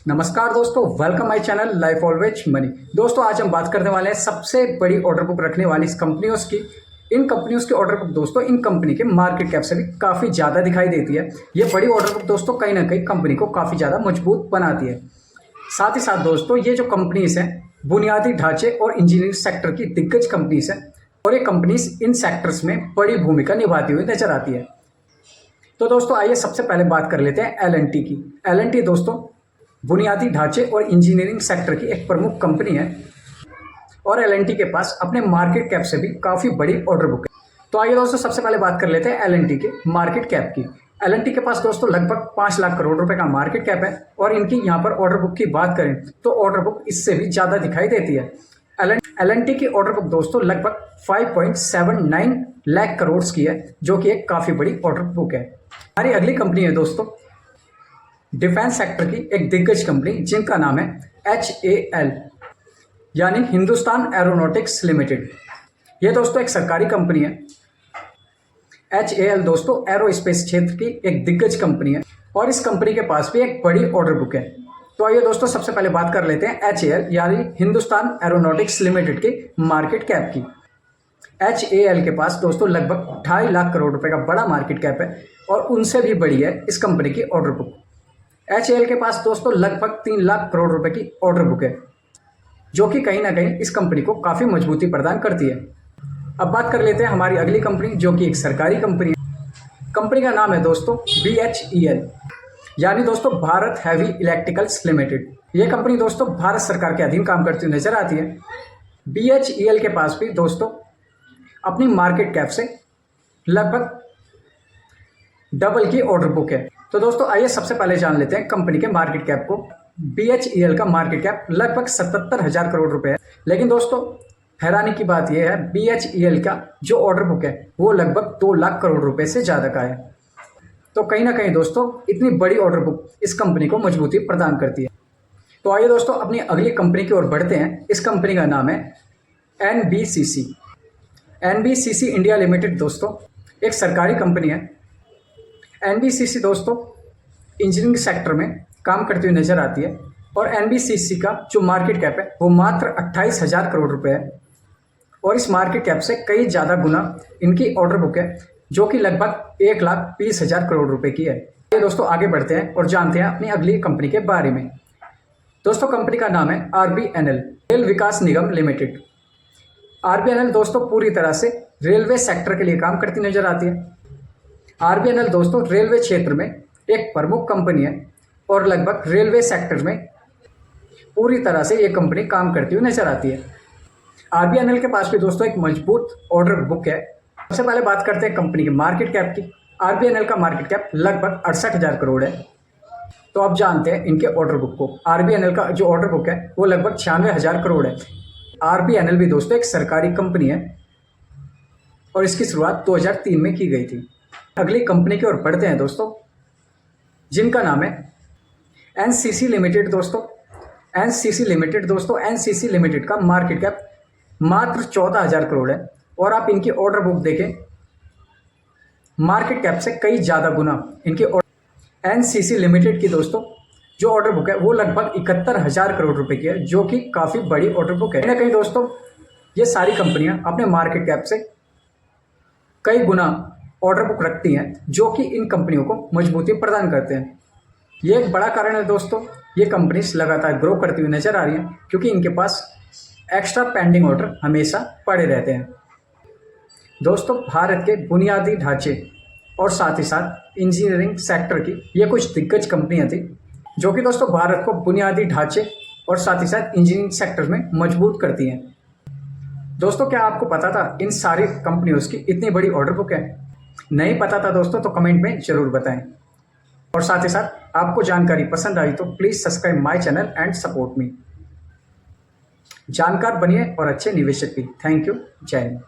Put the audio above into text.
नमस्कार दोस्तों, welcome my channel life always money. दोस्तों आज हम बात करने वाले हैं सबसे बड़ी ऑर्डर बुक रखने वाली इस कंपनियों की। इन कंपनियों की ऑर्डर बुक दोस्तों इन कंपनी के मार्केट कैप से भी काफ़ी ज़्यादा दिखाई देती है। ये बड़ी ऑर्डर बुक दोस्तों कहीं ना कहीं कंपनी को काफ़ी ज़्यादा मजबूत बनाती है। साथ ही साथ दोस्तों ये जो कंपनीज हैं बुनियादी ढांचे और इंजीनियरिंग सेक्टर की दिग्गज कंपनीज हैं और ये कंपनीज इन सेक्टर्स में बड़ी भूमिका निभाती हुई नजर आती है। तो दोस्तों आइए सबसे पहले बात कर लेते हैं एल&टी की। एल&टी दोस्तों बुनियादी ढांचे और इंजीनियरिंग सेक्टर की एक प्रमुख कंपनी है और एल&टी के पास अपने मार्केट कैप से भी काफ़ी बड़ी ऑर्डर बुक है। तो आइए दोस्तों सबसे पहले बात कर लेते हैं एल&टी के मार्केट कैप की। एल&टी के पास दोस्तों लगभग 5 लाख करोड़ रुपए का मार्केट कैप है और इनकी यहाँ पर ऑर्डर बुक की बात करें तो ऑर्डर बुक इससे भी ज़्यादा दिखाई देती है। एल&टी की ऑर्डर बुक दोस्तों लगभग 5.79 लाख करोड़ की है, जो कि एक काफ़ी बड़ी ऑर्डर बुक है। हमारी अगली कंपनी है दोस्तों डिफेंस सेक्टर की एक दिग्गज कंपनी जिनका नाम है HAL यानी हिंदुस्तान एरोनॉटिक्स लिमिटेड। ये दोस्तों एक सरकारी कंपनी है। HAL दोस्तों एरोस्पेस क्षेत्र की एक दिग्गज कंपनी है और इस कंपनी के पास भी एक बड़ी ऑर्डर बुक है। तो आइए दोस्तों सबसे पहले बात कर लेते हैं HAL यानी हिंदुस्तान एरोनॉटिक्स लिमिटेड की मार्केट कैप की। HAL के पास दोस्तों लगभग 2.5 लाख करोड़ रुपए का बड़ा मार्केट कैप है और उनसे भी बड़ी है इस कंपनी की ऑर्डर बुक। HAL के पास दोस्तों लगभग 3 लाख करोड़ रुपए की ऑर्डर बुक है, जो कि कहीं ना कहीं इस कंपनी को काफ़ी मजबूती प्रदान करती है। अब बात कर लेते हैं हमारी अगली कंपनी जो कि एक सरकारी कंपनी है। कंपनी का नाम है दोस्तों BHEL यानी दोस्तों भारत हैवी इलेक्ट्रिकल्स लिमिटेड। ये कंपनी दोस्तों भारत सरकार के अधीन काम करती हुई नजर आती है। BHEL के पास भी दोस्तों अपनी मार्केट कैप से लगभग डबल की ऑर्डर बुक है। तो दोस्तों आइए सबसे पहले जान लेते हैं कंपनी के मार्केट कैप को। BHEL का मार्केट कैप लगभग 77,000 करोड़ रुपए है, लेकिन दोस्तों हैरानी की बात यह है BHEL का जो ऑर्डर बुक है वो लगभग 2 लाख करोड़ रुपए से ज़्यादा का है। तो कहीं ना कहीं दोस्तों इतनी बड़ी ऑर्डर बुक इस कंपनी को मजबूती प्रदान करती है। तो आइए दोस्तों अपनी अगली कंपनी की ओर बढ़ते हैं। इस कंपनी का नाम है NBCC। NBCC इंडिया लिमिटेड दोस्तों एक सरकारी कंपनी है। NBCC दोस्तों इंजीनियरिंग सेक्टर में काम करती हुई नजर आती है और NBCC का जो मार्केट कैप है वो मात्र 28,000 करोड़ रुपए है और इस मार्केट कैप से कई ज़्यादा गुना इनकी ऑर्डर बुक है, जो कि लगभग 1,20,000 करोड़ रुपए की है। ये दोस्तों आगे बढ़ते हैं और जानते हैं अपनी अगली कंपनी के बारे में। दोस्तों कंपनी का नाम है RBNL रेल विकास निगम लिमिटेड। RBNL दोस्तों पूरी तरह से रेलवे सेक्टर के लिए काम करती नजर आती है। RBNL दोस्तों रेलवे क्षेत्र में एक प्रमुख कंपनी है और लगभग रेलवे सेक्टर में पूरी तरह से ये कंपनी काम करती हुई नजर आती है। RBNL के पास भी दोस्तों एक मजबूत ऑर्डर बुक है। सबसे पहले बात करते हैं कंपनी की मार्केट कैप की। RBNL का मार्केट कैप लगभग 68,000 करोड़ है। तो अब जानते हैं इनके ऑर्डर बुक को। RBNL का जो ऑर्डर बुक है वो लगभग 96,000 करोड़ है। RBNL भी दोस्तों एक सरकारी कंपनी है और इसकी शुरुआत 2003 में की गई थी। अगली कंपनी की ओर बढ़ते हैं दोस्तों जिनका नाम है NCC लिमिटेड। दोस्तों NCC लिमिटेड का मार्केट कैप मात्र 14,000 करोड़ है और आप इनकी ऑर्डर बुक देखें मार्केट कैप से कई ज़्यादा गुना इनकी NCC लिमिटेड की दोस्तों जो ऑर्डर बुक है वो लगभग 71,000 करोड़ रुपए की है, जो कि काफ़ी बड़ी ऑर्डर बुक है। कहीं ना कहीं दोस्तों ये सारी कंपनियां अपने मार्केट कैप से कई गुना ऑर्डर बुक रखती हैं, जो कि इन कंपनियों को मजबूती प्रदान करते हैं। ये एक बड़ा कारण है दोस्तों ये कंपनीज लगातार ग्रो करती हुई नजर आ रही हैं, क्योंकि इनके पास एक्स्ट्रा पेंडिंग ऑर्डर हमेशा पड़े रहते हैं। दोस्तों भारत के बुनियादी ढांचे और साथ ही साथ इंजीनियरिंग सेक्टर की ये कुछ दिग्गज कंपनियां थी, जो कि दोस्तों भारत को बुनियादी ढांचे और साथ ही साथ इंजीनियरिंग सेक्टर में मजबूत करती हैं। दोस्तों क्या आपको पता था इन सारी कंपनियों की इतनी बड़ी ऑर्डर बुक है? नहीं पता था दोस्तों तो कमेंट में ज़रूर बताएं। और साथ ही साथ आपको जानकारी पसंद आई तो please subscribe my channel and support me. जानकार बनिए और अच्छे निवेशक भी। Thank you. जय हिंद।